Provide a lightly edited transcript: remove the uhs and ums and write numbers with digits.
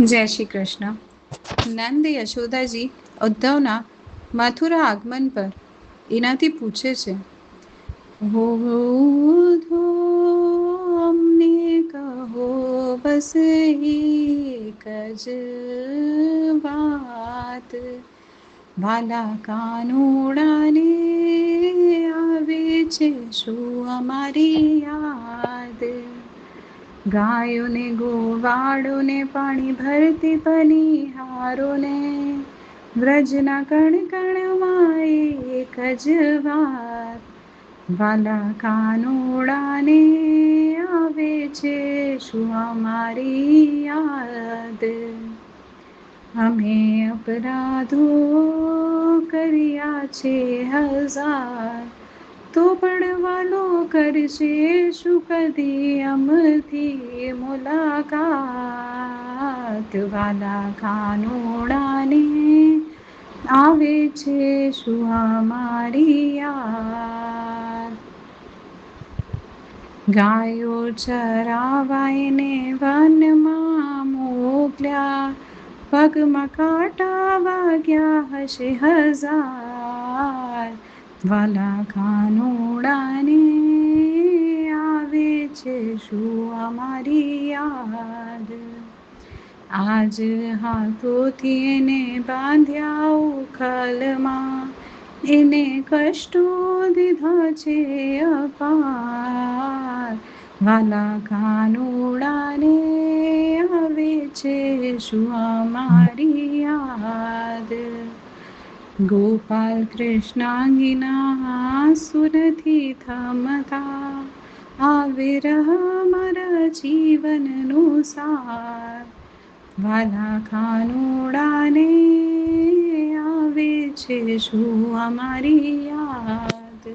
જય શ્રી કૃષ્ણ. નંદ યશોદાજી ઉદ્ધવના મથુરા આગમન પર એનાથી પૂછે છે, હો ધો અમને કહો બસ એક જ વાત, ભાલા કાનુડાને આવે છે શું અમારી યાદ, ગાયોને ગોવાળોને પાણી ભરતી પનીહારોને વ્રજના કણ કણમાં એક જ વાત, વાલા કાનુડાને આવે છે શું અમારી યાદ, અમે અપરાધો કર્યા છે હજાર, તો પણ વાલો કરશે શું કદી અમથી મુલાકાત, વાલા કાનુડાને આવે છે શું અમારી યાદ, ગાયો ચરાવાયને વનમાં મોકલ્યા, પગમાં કાંટા વાગ્યા હશે હજાર, વાલા કાનુડાને આવે છે શું અમારી યાદ, આજ હાથોથી એને બાંધ્યા ઉખલમાં, એને કષ્ટો દીધા છે અપાર, વાલા કાનુડાને આવે છે શું અમારી યાદ, ગોપાલ કૃષ્ણાંગીના સુરથી થમતા, આ વિરહ મારા જીવનનું સાર, વાલા કાનુડાને આવે છે શું અમારી યાદ.